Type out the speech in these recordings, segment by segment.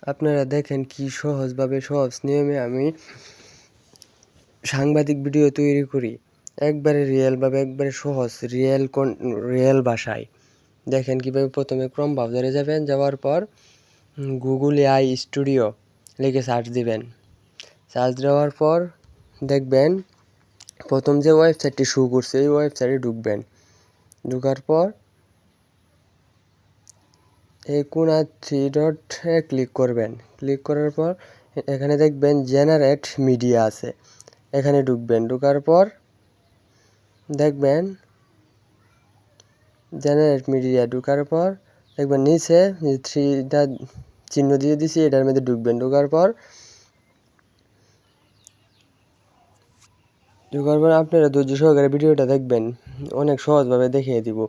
আপনারা দেখেন কি সহজভাবে সহজ নিয়মে আমি সাংবাদিক ভিডিও তৈরি করি, একবারে রিয়েলভাবে, একবারে সহজ রিয়েল ভাষায়। দেখেন কীভাবে প্রথমে ক্রোম ব্রাউজারে যাবেন, যাওয়ার পর গুগল এআই স্টুডিও লিখে সার্চ দিবেন। সার্চ দেওয়ার পর দেখবেন প্রথম যে ওয়েবসাইটটি শো করছে এই ওয়েবসাইটে ঢুকবেন। ঢোকার পর এই কোণা থ্রি ডটে ক্লিক করবেন। ক্লিক করার পর এখানে দেখবেন জেনারেট মিডিয়া আছে, এখানে ঢুকবেন। ঢোকার পর দেখবেন জেনারেট মিডিয়া, ঢোকার পর দেখবেন নিচে থ্রিটা চিহ্ন দিয়ে দিছি, এটার মধ্যে ঢুকবেন। ঢোকার পর আপনারা ধৈর্য সহকারে ভিডিওটা দেখবেন, অনেক সহজভাবে দেখিয়ে দিব।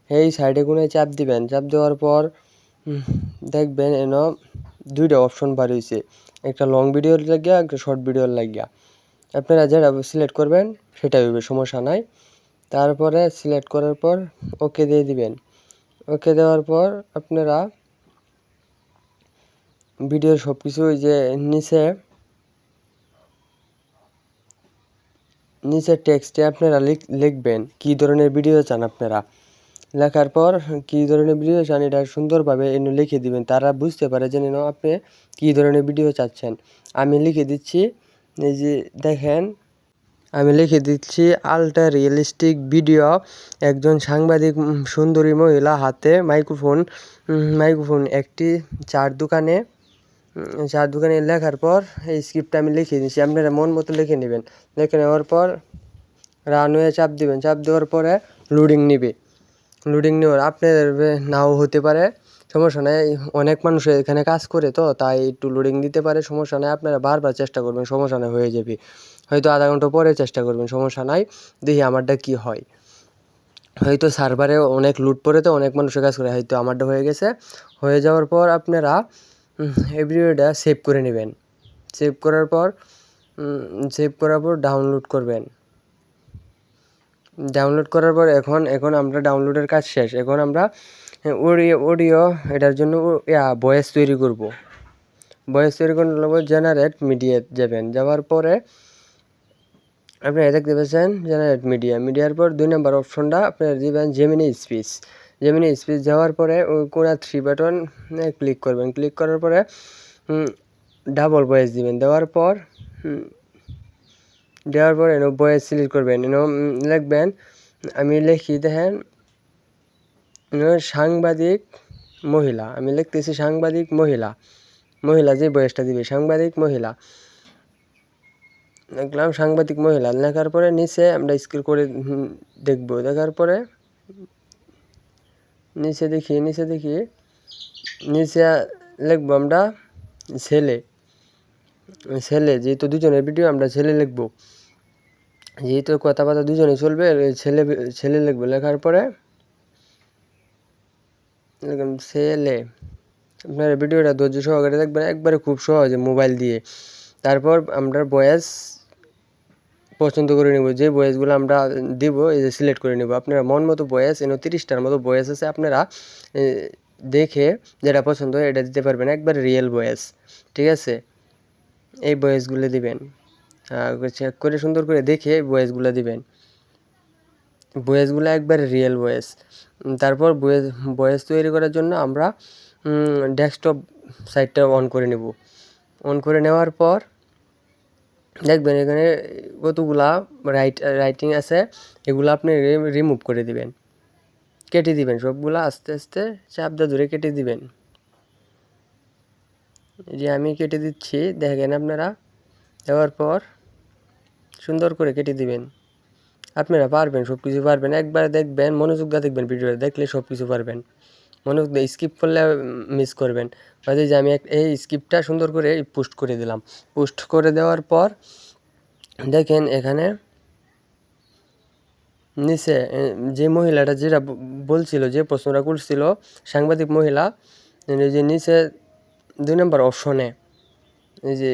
এই সাইডে কোণায় চাপ দিবেন। চাপ দেওয়ার পর দেখবেন দুইটা অপশন বার হয়েছে, একটা লং ভিডিওর লাগিয়া, একটা শর্ট ভিডিওর লাগিয়া। আপনারা যেটা সিলেক্ট করবেন সেটাই হইবে, সমস্যা নাই। তারপরে সিলেক্ট করার পর ওকে দিয়ে দিবেন। ওকে দেওয়ার পর আপনারা ভিডিওর সব কিছু যে নিচে টেক্সটে আপনারা লিখবেন কী ধরনের ভিডিও চান। আপনারা লেখার পর কী ধরনের ভিডিও চান এটা সুন্দরভাবে লিখে দিবেন, তারা বুঝতে পারে যে আপনি কী ধরনের ভিডিও চাচ্ছেন। আমি লিখে দিচ্ছি, এই যে দেখেন আমি লিখে দিচ্ছি আল্ট্রা রিয়েলিস্টিক ভিডিও, একজন সাংবাদিক, সুন্দরী মহিলা হাতে মাইক্রোফোন একটি চার দোকানে লেখার পর এই স্ক্রিপ্টটা আমি লিখে দিচ্ছি। আপনারা মন মতো লিখে নেবেন। লিখে নেওয়ার পর রানওয়ে চাপ দিবেন। চাপ দেওয়ার পরে লোডিং নেওয়ার আপনাদের নাও হতে পারে, সমস্যা নেই। অনেক মানুষ এখানে কাজ করে, তো তাই একটু লোডিং দিতে পারে, সমস্যা নাই। আপনারা বারবার চেষ্টা করবেন, সমস্যা নাই, হয়ে যাবে। হয়তো আধা ঘন্টা পরে চেষ্টা করবেন, সমস্যা নাই। দেখি আমারটা কি হয়। হয়তো সার্ভারে অনেক লুট পড়ে, তো অনেক মানুষের কাজ করে, হয়তো আমারটা হয়ে গেছে। হয়ে যাওয়ার পর আপনারা এই ভিডিওটা সেভ করে নেবেন। সেভ করার পর ডাউনলোড করবেন। ডাউনলোড করার পর এখন আমরা ডাউনলোডের কাজ শেষ। এখন আমরা অডিও এটার জন্য ভয়েস তৈরি করব। ভয়েস তৈরি করে নেব, জেনারেট মিডিয়া যাবেন। যাওয়ার পরে আপনারা দেখতে পাচ্ছেন জেনারেট মিডিয়ার পর 2 নম্বর অপশনটা আপনারা দিবেন জেমিনি স্পিচ। যাওয়ার পরে ওই কোণা 3 বাটন ক্লিক করবেন। ক্লিক করার পরে ডাবল ভয়েস দিবেন। দেওয়ার পর ভয়েস সিলেক্ট করবেন। লিখবেন, আমি লিখি দেখেন সাংবাদিক মহিলা, আমি লিখতেছি সাংবাদিক মহিলা যে ভয়েসটা দিবে সাংবাদিক মহিলা। লিখলাম সাংবাদিক মহিলা। লেখার পরে নিচে আমরা স্ক্রল করে দেখব। দেখার পরে নিচে দেখি নিচে লিখবো আমরা ছেলে, যেহেতু দুজনের ভিডিও আমরা ছেলে লিখবো, যেহেতু কথাবার্তা দুজনে চলবে, ছেলে লিখবো। লেখার পরে লিখলাম ছেলে। আপনারা ভিডিওটা ধৈর্য সহকারে দেখবেন, একবারে খুব সহজে মোবাইল দিয়ে। তারপর আমরা ভয়েস পছন্দ করে নেব, যে ভয়েসগুলো আমরা দিব এই যে সিলেক্ট করে নেব। আপনারা মন মতো ভয়েস 30টার মতো ভয়েস আছে, আপনারা দেখে যেটা পছন্দ হয় এটা দিতে পারবেন, একবারে রিয়েল ভয়েস, ঠিক আছে। এই ভয়েসগুলো দিবেন, চেক করে সুন্দর করে দেখে ভয়েসগুলো দিবেন। ভয়েসগুলো একবারে রিয়েল ভয়েস। তারপর ভয়েস তৈরি করার জন্য আমরা ডেস্কটপ সাইটটা অন করে নেব। অন করে নেওয়ার পর দেখবেন এখানে কতগুলা রাইটিং আছে, এগুলো আপনি রিমুভ করে দিবেন, কেটে দিবেন সবগুলা। আস্তে আস্তে চাপটা ধরে কেটে দিবেন। যে আমি কেটে দিচ্ছি, দেখেন আপনারা। দেওয়ার পর সুন্দর করে কেটে দিবেন। আপনারা পারবেন, সব কিছু পারবেন। একবার দেখবেন, মনোযোগ দিয়ে দেখবেন, ভিডিওটা দেখলে সব কিছু পারবেন। মনোযোগ দিয়ে স্কিপ করলে মিস করবেন। যে আমি এই স্কিপটা সুন্দর করে পোস্ট করে দিলাম। পোস্ট করে দেওয়ার পর দেখেন এখানে নিচে যে মহিলাটা যেটা বলছিল, যে প্রশ্নটা করছিল, সাংবাদিক মহিলা, যে নিচে 2 নম্বর অপশনে এই যে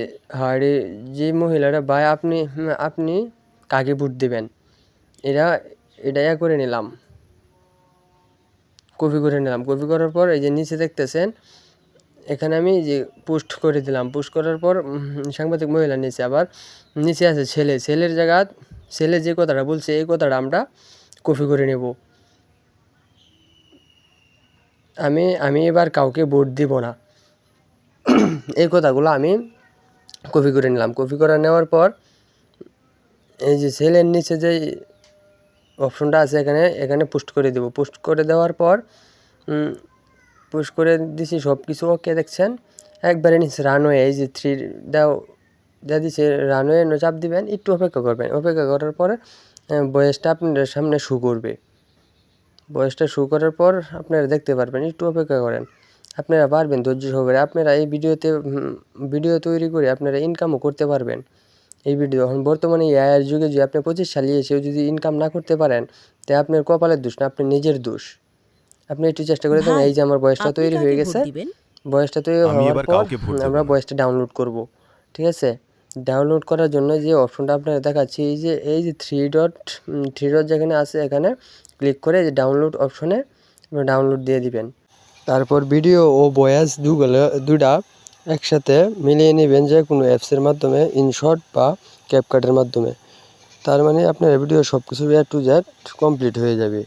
যে মহিলাটা, ভাই আপনি কাকে ভোট দেবেন, এটা করে নিলাম, কপি করে নিলাম। কপি করার পর এই যে নিচে দেখতেছেন এখানে আমি যে পোস্ট করে দিলাম, পোস্ট করার পর সাংবাদিক মহিলা নিচে আবার নিচে আছে ছেলের জায়গা ছেলে যে কথাটা বলছে এই কথাটা আমরা কপি করে নেব। আমি এবার কাউকে ভোট দিব না, এই কথাগুলো আমি কপি করে নিলাম। কপি করে নেওয়ার পর এই যে ছেলের নিচে যে অপশনটা আছে এখানে পোস্ট করে দেব। পোস্ট করে দেওয়ার পর পোস্ট করে দিছি, সব কিছু ওকে দেখছেন। একবারে নিচে রানওয়ে, এই যে 3 দেওয়া দিচ্ছে, রানওয়ে চাপ দিবেন, একটু অপেক্ষা করবেন। অপেক্ষা করার পরে ভয়েসটা আপনাদের সামনে শো করবে। ভয়েসটা শো করার পর আপনারা দেখতে পারবেন। একটু অপেক্ষা করেন, আপনারা পারবেন ধৈর্য সহকারে। আপনারা এই ভিডিও তৈরি করে আপনারা ইনকামও করতে পারবেন। এই ভিডিও এখন বর্তমানে এআইয়ের যুগে যদি আপনি 25 সালে এসেও যদি ইনকাম না করতে পারেন, তাই আপনার কপালের দোষ না, আপনার নিজের দোষ। আপনি একটু চেষ্টা করে দেখুন। এই যে আমার ভয়েসটা তৈরি হয়ে গেছে। ভয়েসটা তৈরি হওয়ার পর আমরা ভয়েসটা ডাউনলোড করব, ঠিক আছে? ডাউনলোড করার জন্য যে অপশনটা আপনারা দেখাচ্ছি, এই যে থ্রি ডট যেখানে আছে এখানে ক্লিক করে যে ডাউনলোড অপশনে ডাউনলোড দিয়ে দিবেন। তারপর ভিডিও ও ভয়েস দুটা একসাথে মিলিয়ে নেবেন যে কোনো অ্যাপসের মাধ্যমে, ইনশট বা ক্যাপকাটের মাধ্যমে। তার মানে আপনার ভিডিও সব কিছু A to Z কমপ্লিট হয়ে যাবে।